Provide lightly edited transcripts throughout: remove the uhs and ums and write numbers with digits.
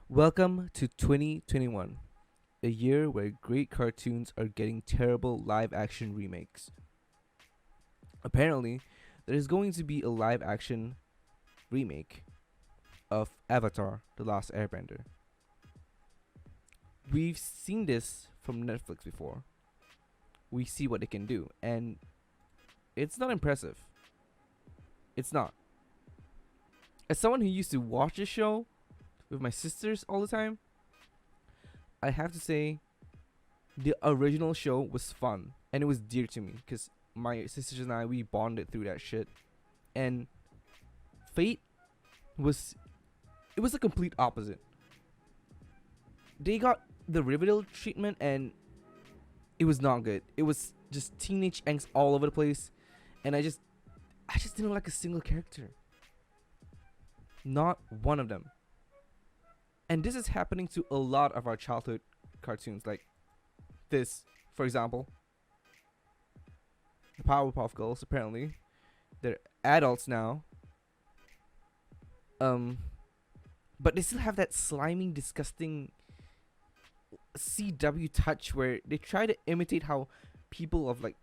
Welcome to 2021, a year where great cartoons are getting terrible live action remakes. Apparently, there is going to be a live action remake of Avatar The Last Airbender. We've seen this from Netflix before. We see what they can do, and it's not impressive. It's not. As someone who used to watch this show with my sisters all the time, I have to say the original show was fun and it was dear to me because my sisters and I we bonded through that shit. And Fate was it was the complete opposite. They got the Riverdale treatment and it was not good. It was just teenage angst all over the place, and I just didn't like a single character. Not one of them. And this is happening to a lot of our childhood cartoons, like this, for example. The Powerpuff Girls, apparently. They're adults now. But they still have that slimy, disgusting CW touch where they try to imitate how people of like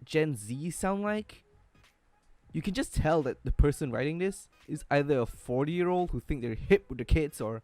Gen Z sound like. You can just tell that the person writing this is either a 40-year-old who think they're hip with the kids or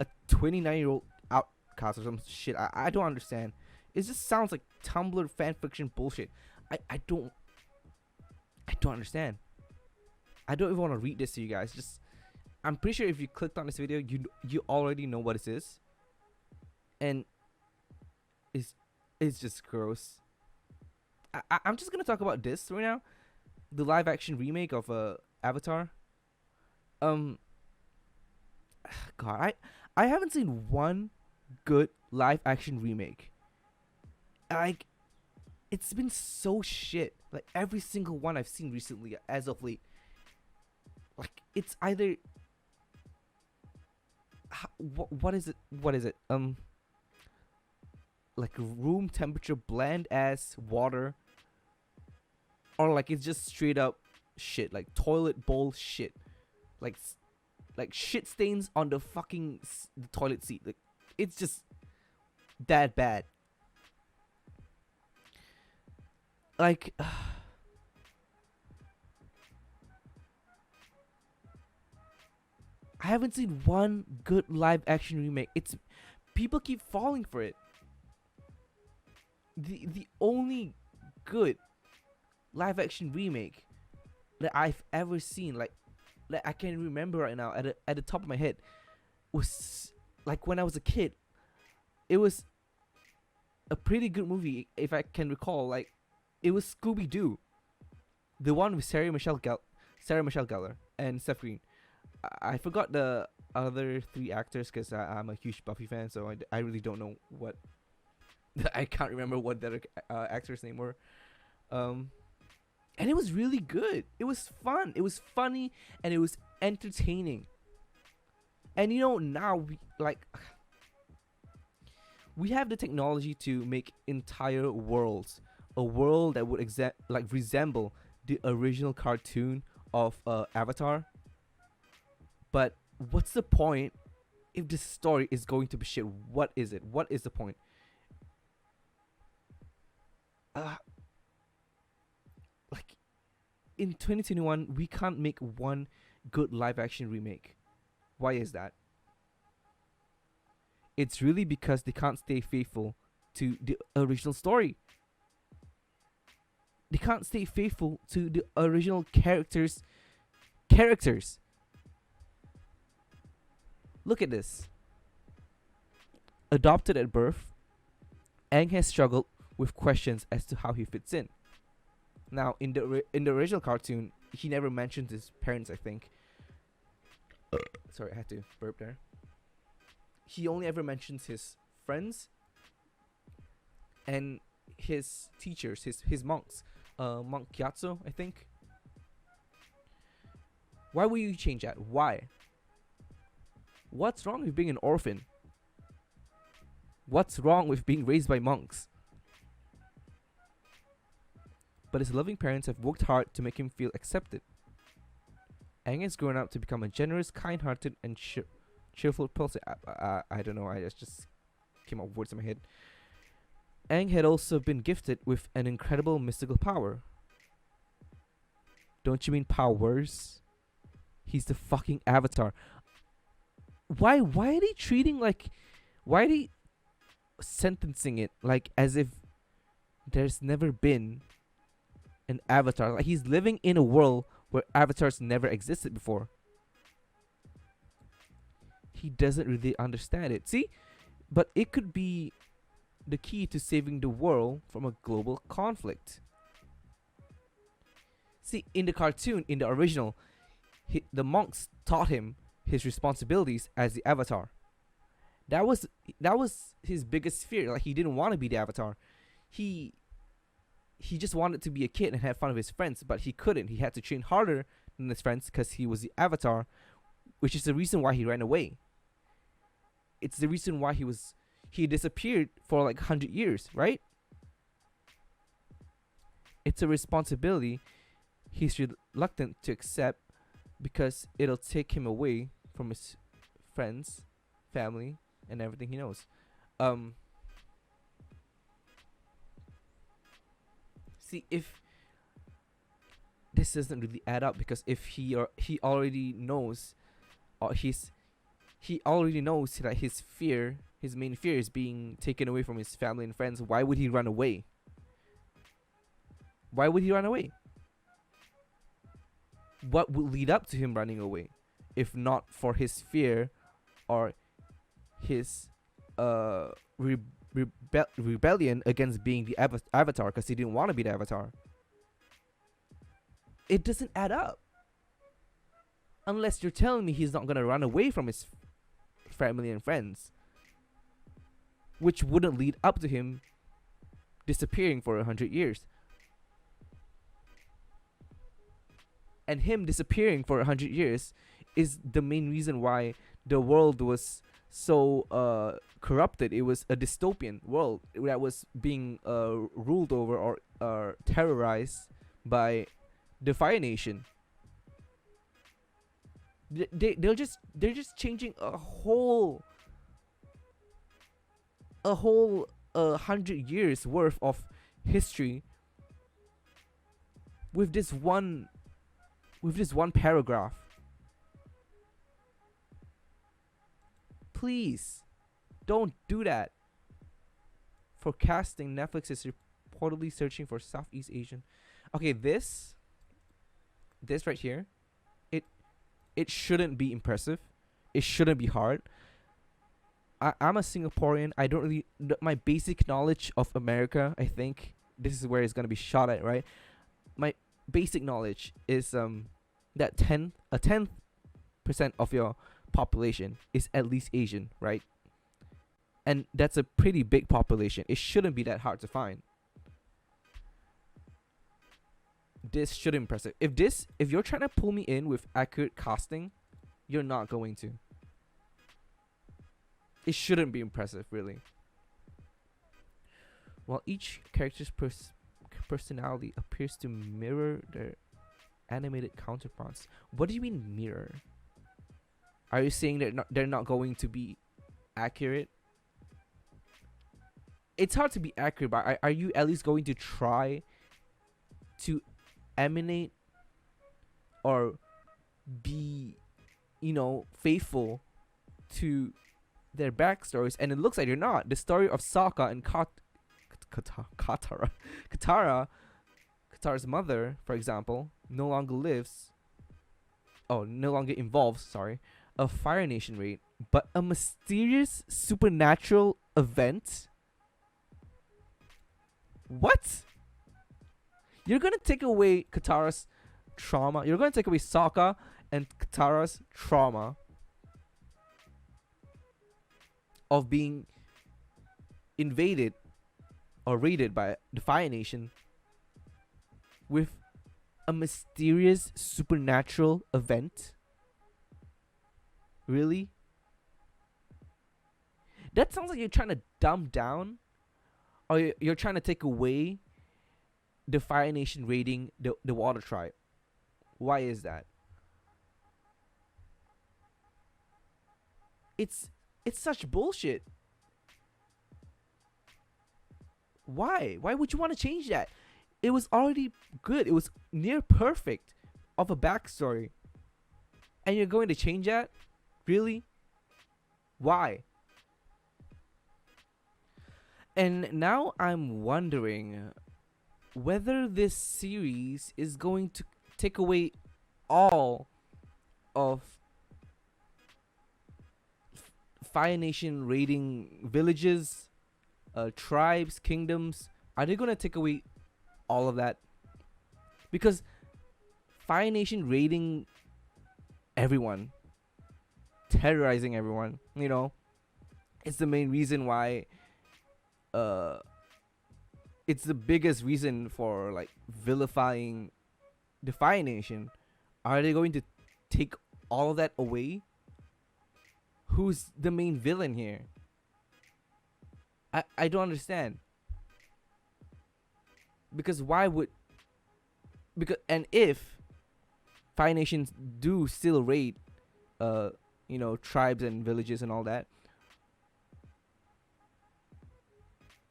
a 29-year-old outcast or some shit. I don't understand. It just sounds like Tumblr fanfiction bullshit. I don't understand. I don't even want to read this to you guys. Just I'm pretty sure if you clicked on this video, you already know what it is, and it's just gross. I'm just gonna talk about this right now, the live action remake of Avatar. God, I haven't seen one good live action remake. Like, it's been so shit. Like every single one I've seen recently, as of late. Like it's either what is it? What is it? Like room temperature bland ass water, or like it's just straight up shit, like toilet bowl shit, like shit stains on the fucking the toilet seat. Like it's just that bad. Like I haven't seen one good live action remake. It's people keep falling for it. The only good live action remake that I've ever seen, like I can remember right now at the top of my head, was like when I was a kid. It was a pretty good movie if I can recall. Like it was Scooby Doo, the one with Sarah Michelle Gellar and Seth Green. I forgot the other three actors because I'm a huge Buffy fan, so I really don't know what. I can't remember what the other actors' name were. And it was really good. It was fun. It was funny and it was entertaining. And you know now we have the technology to make entire worlds, a world that would resemble the original cartoon of Avatar. But what's the point if this story is going to be shit? What is it? What is the point? Like in 2021, we can't make one good live action remake. Why is that? It's really because they can't stay faithful to the original story. They can't stay faithful to the original characters. Look at this. Adopted at birth, Aang has struggled with questions as to how he fits in. Now, in the original cartoon, he never mentions his parents, I think. Sorry, I had to burp there. He only ever mentions his friends and his teachers, his monks. Monk Gyatso, I think. Why would you change that? Why? What's wrong with being an orphan? What's wrong with being raised by monks? But his loving parents have worked hard to make him feel accepted. Aang has grown up to become a generous, kind-hearted, and cheerful person. I don't know. I just came up with words in my head. Aang had also been gifted with an incredible mystical power. Don't you mean powers? He's the fucking Avatar. Why are they treating like? Why are they sentencing it like as if there's never been an Avatar? Like he's living in a world where avatars never existed before. He doesn't really understand it. See? But it could be the key to saving the world from a global conflict. See, in the cartoon, in the original, the monks taught him his responsibilities as the Avatar. That was his biggest fear. Like he didn't want to be the Avatar. He just wanted to be a kid and have fun with his friends, but he couldn't. He had to train harder than his friends because he was the Avatar, which is the reason why he ran away. It's the reason why he disappeared for like 100 years, right? It's a responsibility he's reluctant to accept because it'll take him away from his friends, family, and everything he knows. See, if this doesn't really add up, because if he already knows, or he already knows that his main fear is being taken away from his family and friends. Why would he run away? Why would he run away? What would lead up to him running away, if not for his fear or his rebellion against being the Avatar, because he didn't want to be the Avatar? It doesn't add up. Unless you're telling me he's not gonna run away from his family and friends, which wouldn't lead up to him disappearing for 100 years. And him disappearing for 100 years is the main reason why the world was so corrupted. It was a dystopian world that was being ruled over or terrorized by the Fire Nation. They're just changing a whole 100 years worth of history with this one paragraph. Please don't do that. Forecasting, Netflix is reportedly searching for Southeast Asian. Okay, this right here, it shouldn't be impressive. It shouldn't be hard. I'm a Singaporean. I don't really my basic knowledge of America, I think this is where it's gonna be shot at, right? My basic knowledge is that a tenth percent of your population is at least Asian, right? And that's a pretty big population. It shouldn't be that hard to find. This should impressive. If you're trying to pull me in with accurate casting, you're not going to. It shouldn't be impressive, really. While each character's personality appears to mirror their animated counterparts. What do you mean mirror? Are you saying they're not going to be accurate? It's hard to be accurate, but are you at least going to try to emanate or be, faithful to their backstories? And it looks like you're not. The story of Saga and Katara's mother, for example, no longer involves, a Fire Nation raid, but a mysterious supernatural event. What? You're gonna take away Katara's trauma. You're gonna take away Sokka and Katara's trauma of being invaded or raided by the Fire Nation with a mysterious supernatural event? Really? That sounds like you're trying to dumb down, or you're trying to take away the Fire Nation raiding the Water Tribe. Why is that? It's it's such bullshit. Why? Why would you want to change that? It was already good. It was near perfect of a backstory. And you're going to change that? Really? Why? And now I'm wondering whether this series is going to take away all of Fire Nation raiding villages, tribes, kingdoms. Are they going to take away all of that? Because Fire Nation raiding everyone, terrorizing everyone, it's the main reason why it's the biggest reason for like vilifying the Fire Nation. Are they going to take all of that away? Who's the main villain here? I don't understand. Because why would and if Fire Nations do still raid tribes and villages and all that,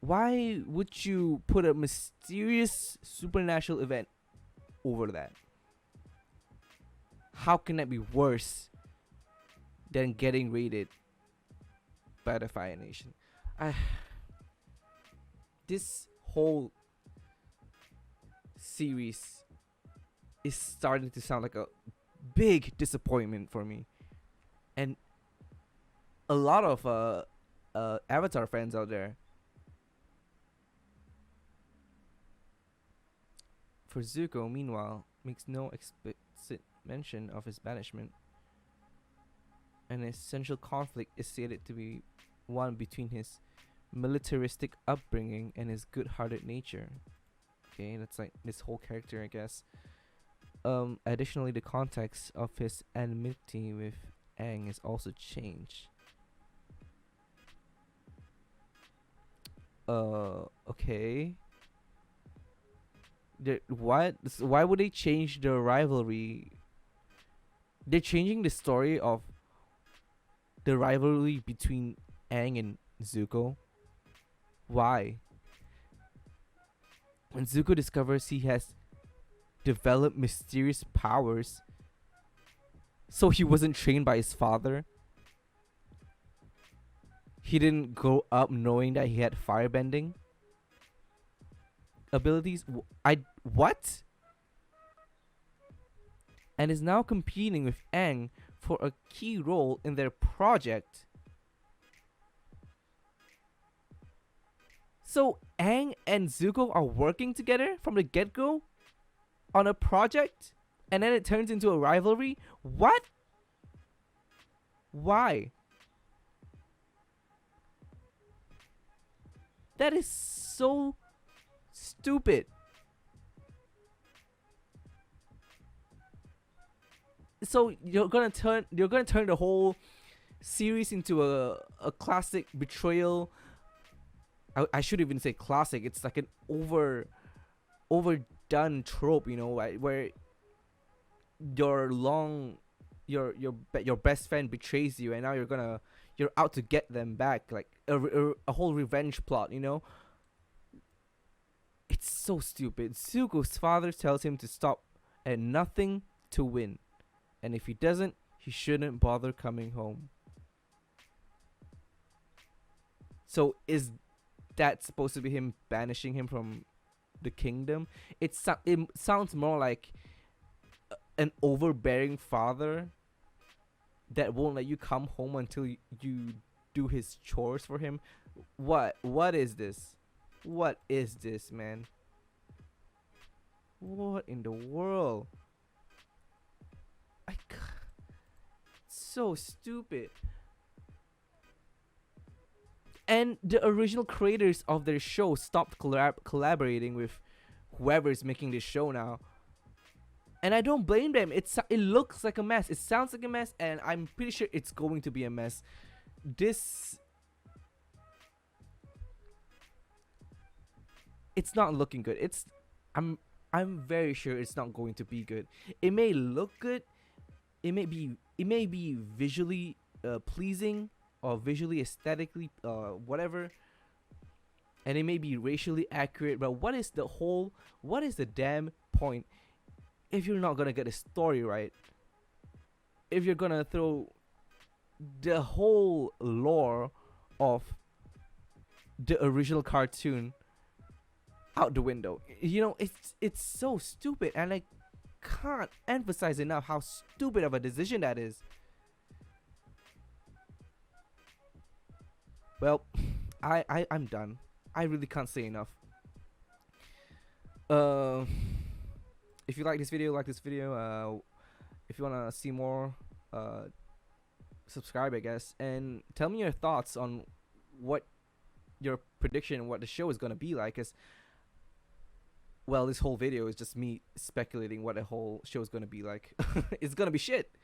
why would you put a mysterious supernatural event over that? How can that be worse than getting raided by the Fire Nation? This whole series is starting to sound like a big disappointment for me. And a lot of Avatar fans out there. For Zuko, meanwhile, makes no explicit mention of his banishment. An essential conflict is stated to be one between his militaristic upbringing and his good-hearted nature. Okay, that's like this whole character, I guess. Additionally, the context of his enmity with Aang is also changed. Okay. What? Why would they change the rivalry? They're changing the story of the rivalry between Aang and Zuko. Why? When Zuko discovers he has developed mysterious powers, so he wasn't trained by his father. He didn't grow up knowing that he had firebending abilities. What? And is now competing with Aang for a key role in their project. So Aang and Zuko are working together from the get-go on a project, and then it turns into a rivalry? What? Why? That is so stupid. So you're gonna turn the whole series into a classic betrayal. I should even say classic. It's like an overdone trope, where your best friend betrays you, and now you're out to get them back, like a whole revenge plot. It's so stupid. Zuko's father tells him to stop at nothing to win, and if he doesn't, he shouldn't bother coming home. So is that supposed to be him banishing him from the kingdom? It sounds more like an overbearing father that won't let you come home until you do his chores for him. What is this? What is this, man? What in the world? So stupid. And the original creators of their show stopped collaborating with whoever's making this show now. And I don't blame them. It looks like a mess. It sounds like a mess, and I'm pretty sure it's going to be a mess. It's not looking good. I'm very sure it's not going to be good. It may look good. It may be visually pleasing, or visually, aesthetically, whatever, and it may be racially accurate, but what is the damn point if you're not gonna get the story right? If you're gonna throw the whole lore of the original cartoon out the window. You know, it's so stupid, and I can't emphasize enough how stupid of a decision that is. Well, I'm done. I really can't say enough. Uh, if you like this video, like this video. If you wanna see more, subscribe, I guess, and tell me your thoughts on what your prediction, what the show is gonna be like. 'Cause, well, this whole video is just me speculating what the whole show is gonna be like. It's gonna be shit.